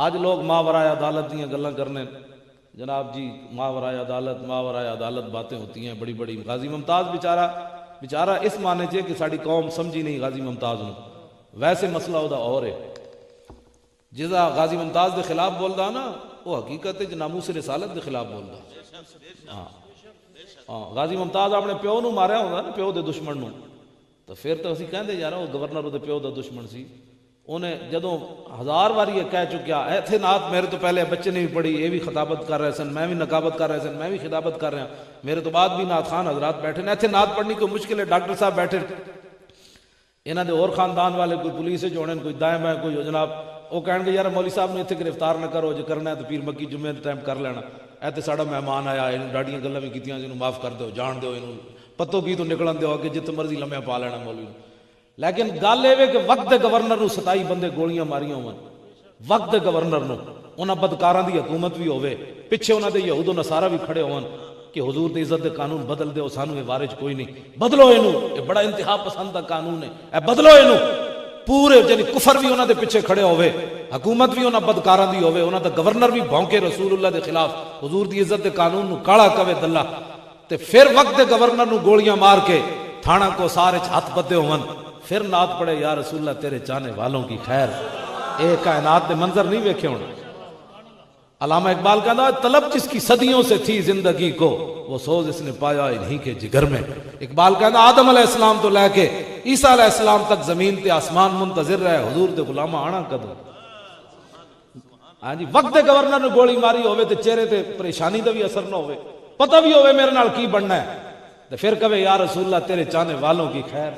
آج لوگ ماورائے عدالت دیاں گلاں کرنے، جناب جی ماورائے عدالت باتیں ہوتی ہیں بڑی بڑی. غازی ممتاز بیچارہ اس معنی چے کہ ساری قوم سمجھی نہیں غازی ممتاز نو، ویسے مسئلہ ہودا اور ہے. جزا غازی ممتاز دے خلاف بولدا نا وہ حقیقت ہے ناموس رسالت دے خلاف بولدا. ہاں غازی ممتاز اپنے پیو نو ماریا ہوندا نا، پیو دے دشمن نو، تو پھر تو اسی کہندے یار وہ گورنر دے پیو دا دشمن سی. انہیں جدوں 1000 واری یہ کہہ چکیا ایتھے نعت میرے تو پہلے بچے نے بھی پڑھی، یہ بھی خطابت کر رہے سن، میں بھی نقابت کر رہے سن، میں بھی خطابت کر رہا، میرے تو بعد بھی نعت خان حضرات بیٹھے ایتھے نعت پڑھنی کوئی مشکل ہے، ڈاکٹر صاحب بیٹھے انہاں دے اور خاندان والے، کوئی پولیس جوڑن، کوئی دائیں بائیں، کوئی جناب وہ کہن گے یار مولوی صاحب نے اتنے گرفتار نہ کرو، جو کرنا ہے تو پیر مکی جمعے ٹائم کر لینا. ایتھے ساڈا مہمان آیا، انہوں ڈاڈیاں گلاں بھی کیتیاں، انہوں معاف کر دو، جان دیو، انہوں پتو کی تو نکلن دیو کہ جتنے مرضی لمحے پا لینا مولوی. لیکن گل یہ کہ وقت گورنر نو 27 بندے گولیاں ماریاں ہون، وقت گورنر نو انہاں بدکاراں دی حکومت بھی ہوے، پیچھے انہاں دے یہود و نصارا بھی کھڑے ہون کہ حضور دی عزت دے قانون بدل دیو، سانو یہ وارث کوئی نہیں، بدلو اینو، یہ بڑا انتہا پسند دا قانون ہے، اے بدلو اینو. پورے یعنی کفر بھی انہاں دے پیچھے کھڑے ہوے، حکومت بھی انہاں بدکاراں دی ہوے، انہاں دا گورنر بھی بھونکے رسول اللہ دے خلاف، حضور دی عزت دے قانون نو کالا کوے دلہ، تے پھر وقت دے گورنر نو گولیاں مار کے تھانہ کو سارے ہاتھ بدے ہون، پھر نعت پڑھے یا رسول اللہ تیرے چاہنے والوں کی خیر. اے کائنات دے منظر نہیں ویکھے ہونے. علامہ اقبال کہتا ہے طلب جس کی صدیوں سے تھی زندگی کو وہ سوز اس نے پایا انہی کے جگر میں. اقبال کہتا ہے آدم علیہ السلام تو لے کے عیسیٰ علیہ السلام تک زمین تے آسمان منتظر رہے، حضور دے غلامہ آنا کدو. ہاں جی وقت دے گورنر نے گولی ماری ہوئے تے چہرے تے پریشانی دا بھی اثر نہ ہوئے، پتہ بھی ہوئے میرے نال کی بننا ہے، تے پھر کہے یا رسول اللہ تیرے چاہنے والوں کی خیر.